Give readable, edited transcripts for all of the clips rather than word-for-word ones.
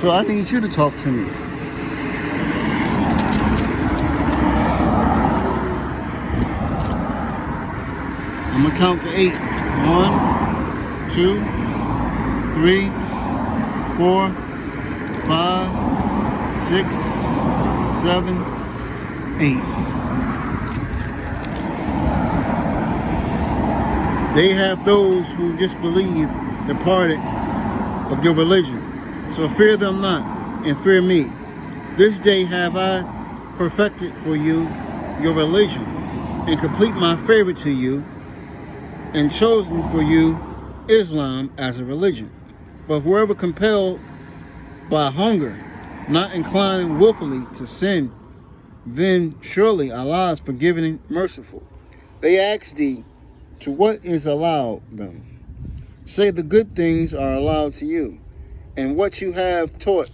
So I need you to talk to me. I'm gonna count to 8. 1, 2, 3, 4, 5, 6, 7, 8. They have those who disbelieve departed of your religion. So fear them not, and fear me. This day have I perfected for you your religion, and complete my favor to you, and chosen for you Islam as a religion. But whoever compelled by hunger, not inclining willfully to sin, then surely Allah is forgiving and merciful. They ask thee, to what is allowed them? Say the good things are allowed to you, and what you have taught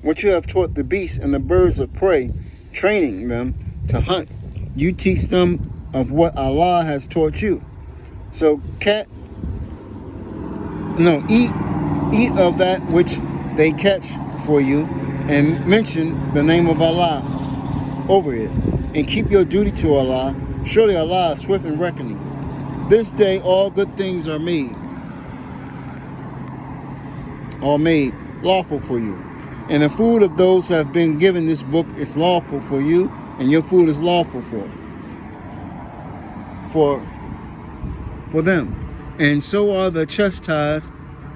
the beasts and the birds of prey, training them to hunt. You teach them of what Allah has taught you. So eat of that which they catch for you, and mention the name of Allah over it, and keep your duty to Allah. Surely Allah is swift in reckoning. This day all good things are made lawful for you, and the food of those who have been given this book is lawful for you, and your food is lawful for them. And so are the chastised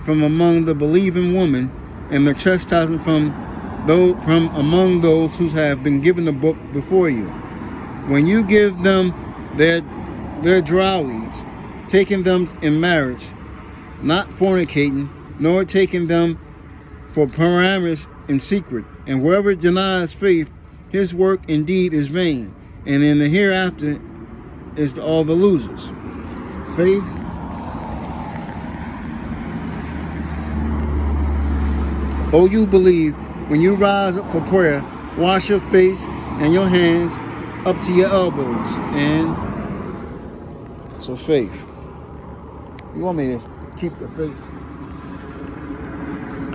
from among the believing women, and the chastising from among those who have been given the book before you. When you give them their drawlies, taking them in marriage, not fornicating, nor taking them for parameters in secret. And whoever denies faith, his work indeed is vain, and in the hereafter is all the losers. Faith. O you believe, when you rise up for prayer, wash your face and your hands up to your elbows. And so faith. You want me to keep the faith?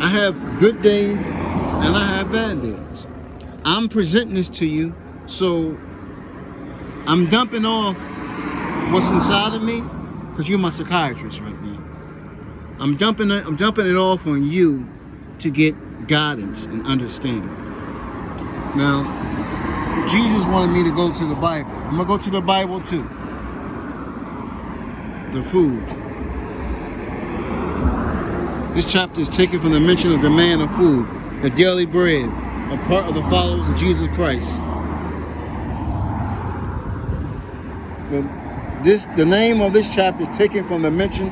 I have good days and I have bad days. I'm presenting this to you, so I'm dumping off what's inside of me, because you're my psychiatrist right now. I'm dumping it off on you to get guidance and understanding. Now, Jesus wanted me to go to the Bible. I'm going to go to the Bible too. The food. This chapter is taken from the mention of the man of food, the daily bread, a part of the followers of Jesus Christ. The name of this chapter is taken from the mention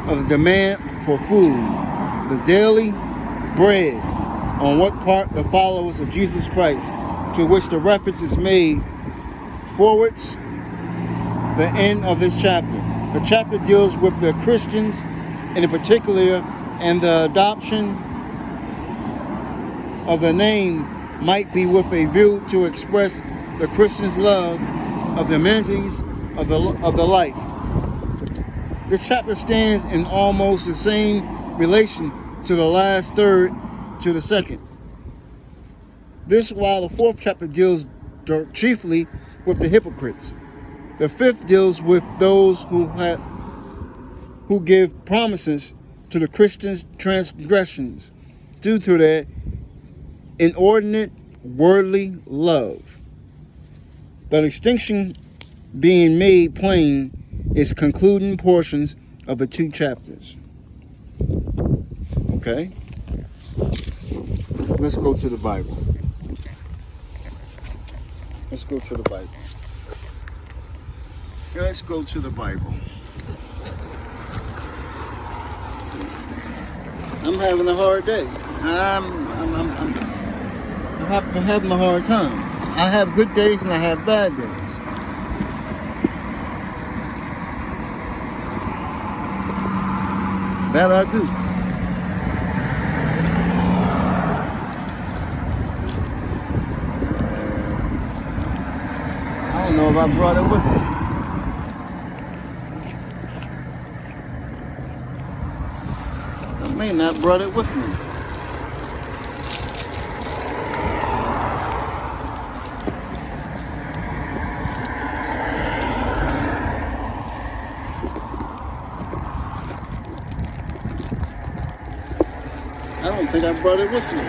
of the demand for food, the daily bread, on what part the followers of Jesus Christ, to which the reference is made forwards the end of this chapter. The chapter deals with the Christians in particular, and the adoption of the name might be with a view to express the Christian's love of the amenities of the life. This chapter stands in almost the same relation to the last third to the second. This, while the fourth chapter deals chiefly with the hypocrites. The fifth deals with those who give promises to the Christians' transgressions due to their inordinate worldly love. The distinction being made plain is concluding portions of the two chapters. Okay? Let's go to the Bible. Let's go to the Bible. Let's go to the Bible. I'm having a hard day. I'm having a hard time. I have good days and I have bad days. That I do. I don't know if I brought it with me. I may not brought it with me. don't think I brought it with me.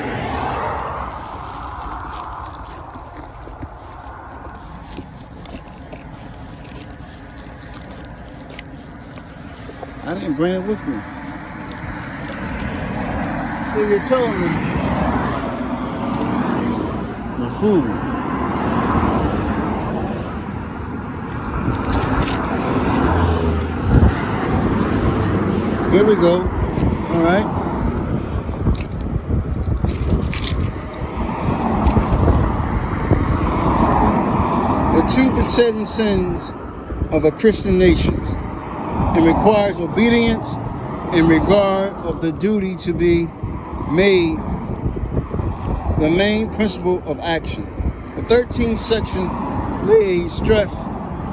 I didn't bring it with me. So you're telling me the food. Here we go. All right. The two besetting sins of a Christian nation. It requires obedience in regard of the duty to be made the main principle of action. The 13th section lays stress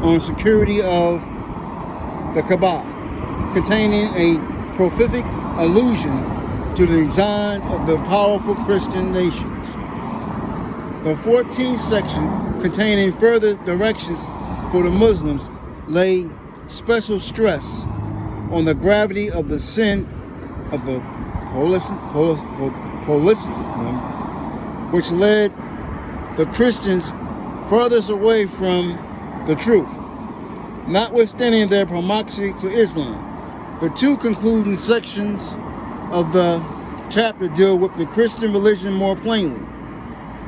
on security of the Kaaba, containing a prophetic allusion to the designs of the powerful Christian nations. The 14th section, containing further directions for the Muslims, lay special stress on the gravity of the sin of the polytheism, which led the Christians furthest away from the truth, notwithstanding their proximity to Islam. The two concluding sections of the chapter deal with the Christian religion more plainly.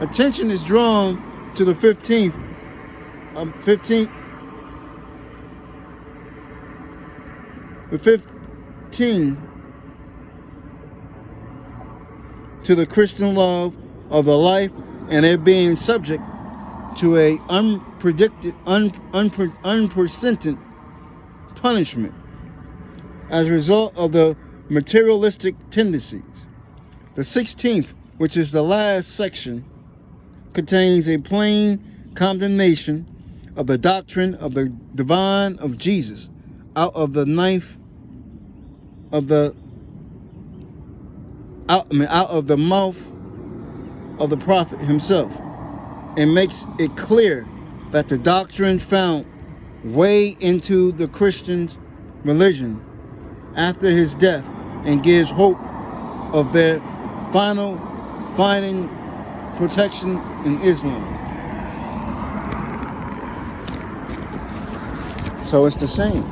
Attention is drawn to the 15th to the Christian love of the life and it being subject to a unprecedented punishment as a result of the materialistic tendencies. The 16th, which is the last section, contains a plain condemnation of the doctrine of the divine of Jesus out of the mouth of the prophet himself, and makes it clear that the doctrine found way into the Christian religion after his death and gives hope of their finding protection in Islam. So it's the same.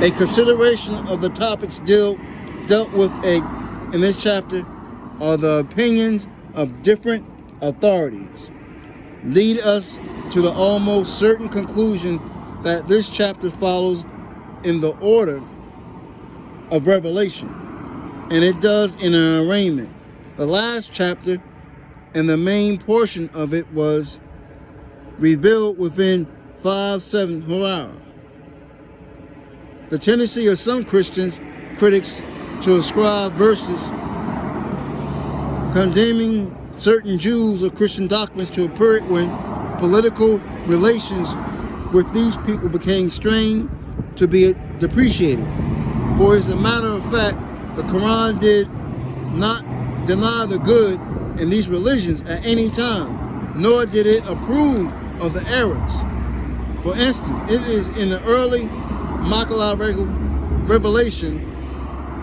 A consideration of the topics dealt with in this chapter are the opinions of different authorities, lead us to the almost certain conclusion that this chapter follows in the order of revelation, and it does in an arraignment. The last chapter and the main portion of it was revealed within 5-7 horror. The tendency of some Christians critics to ascribe verses condemning certain Jews or Christian doctrines to a period when political relations with these people became strained to be depreciated. For as a matter of fact, the Quran did not deny the good in these religions at any time, nor did it approve of the errors. For instance, it is in the early Makkah revelation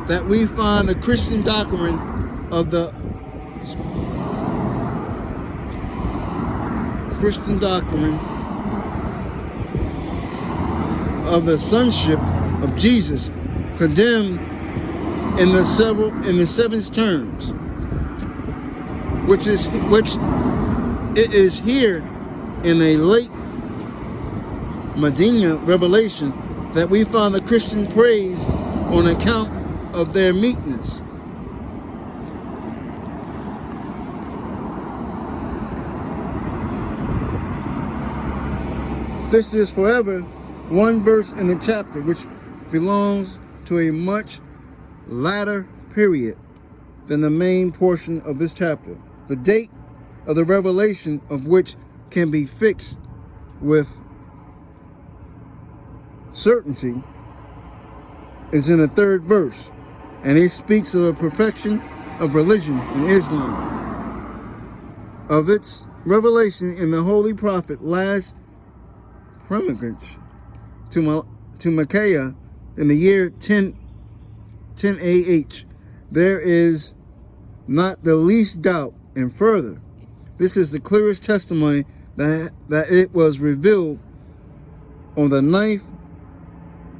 that we find the Christian doctrine of the sonship of Jesus condemned in the seven terms, which it is here in a late Medina revelation that we find the Christian praise on account of their meekness. This is forever one verse in the chapter which belongs to a much latter period than the main portion of this chapter. The date of the revelation of which can be fixed with certainty is in the 3rd verse, and it speaks of the perfection of religion in Islam, of its revelation in the Holy Prophet last pilgrimage to Micaiah in the year 10 AH. There is not the least doubt, and further, this is the clearest testimony that it was revealed on the 9th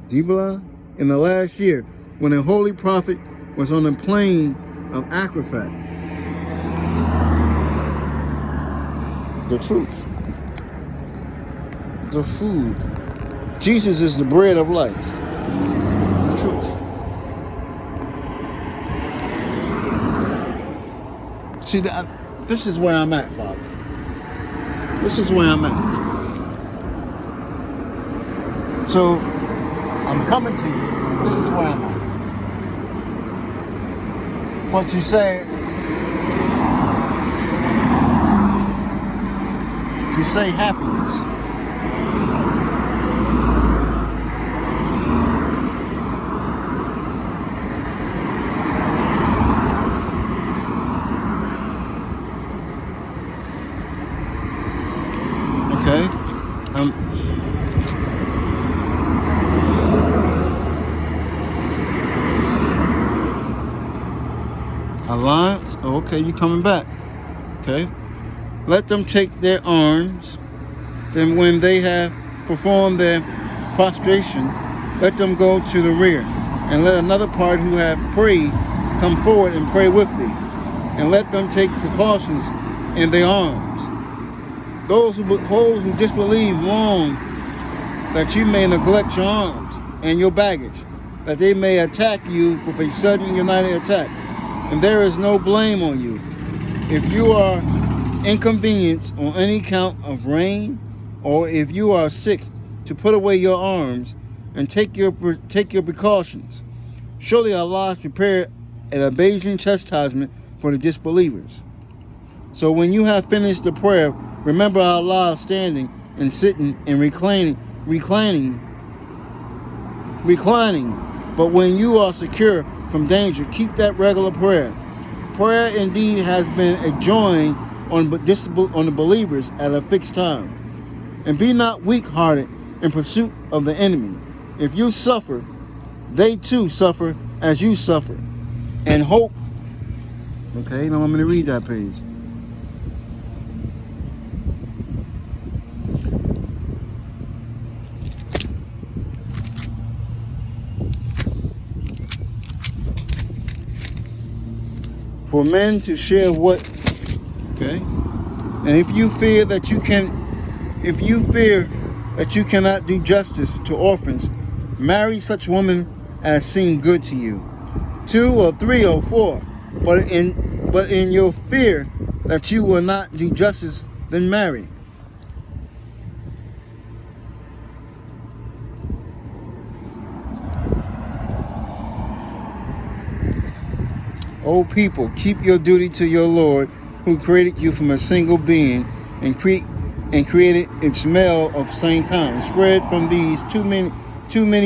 Dibla in the last year, when a holy prophet was on the plain of Achraphat. The truth. The food. Jesus is the bread of life. The truth. See, this is where I'm at, Father. This is where I'm at. So, I'm coming to you. This is where I'm at. What you say happiness. Okay. Alliance. Oh, okay, you coming back. Okay. Let them take their arms. Then when they have performed their prostration, let them go to the rear. And let another part who have prayed come forward and pray with thee. And let them take precautions in their arms. Those who disbelieve long that you may neglect your arms and your baggage, that they may attack you with a sudden united attack. And there is no blame on you. If you are inconvenienced on any count of rain, or if you are sick, to put away your arms and take your precautions. Surely Allah has prepared an amazing chastisement for the disbelievers. So when you have finished the prayer, remember Allah standing and sitting and reclining. But when you are secure from danger, keep that regular prayer. Prayer indeed has been enjoined on the believers at a fixed time. And be not weak-hearted in pursuit of the enemy. If you suffer, they too suffer as you suffer. And hope. Okay, now I'm going to read that page. For men to share what, okay? And if you fear that you cannot do justice to orphans, marry such women as seem good to you. 2 or 3 or 4. But in your fear that you will not do justice, then marry. O people, keep your duty to your Lord, who created you from a single being and created its male of same kind, spread from these too many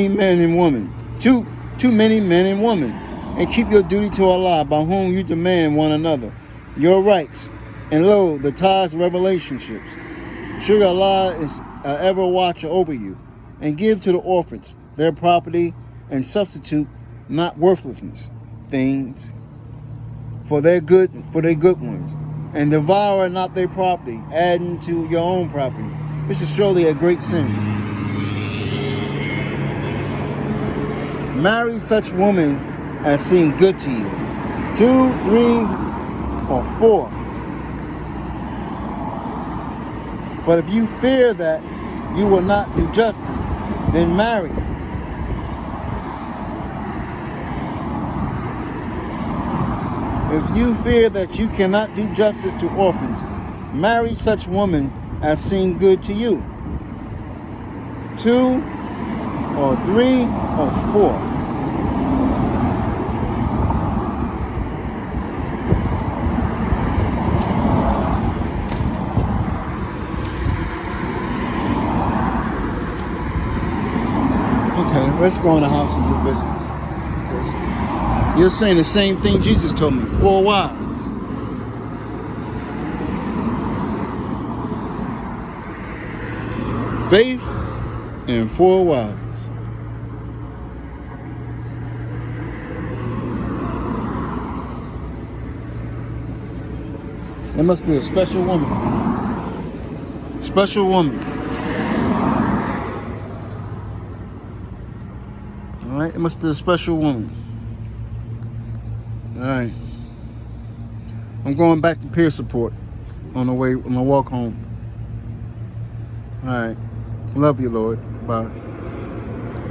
men and women. Too many men and women. And keep your duty to Allah, by whom you demand one another your rights, and lo, the ties of relationships. Sure, Allah is ever watcher over you, and give to the orphans their property, and substitute not worthlessness things for their good ones, and devour not their property, adding to your own property. This is surely a great sin. Marry such women as seem good to you. 2, 3, or 4. But if you fear that you will not do justice, then marry. If you fear that you cannot do justice to orphans, marry such women as seem good to you. 2 or 3 or 4. Okay, let's go in the house and do business. You're saying the same thing Jesus told me. 4 wives. Faith and 4 wives. That must be a special woman. Special woman. Alright, it must be a special woman. Alright. I'm going back to peer support on the walk home. Alright. Love you, Lord. Bye.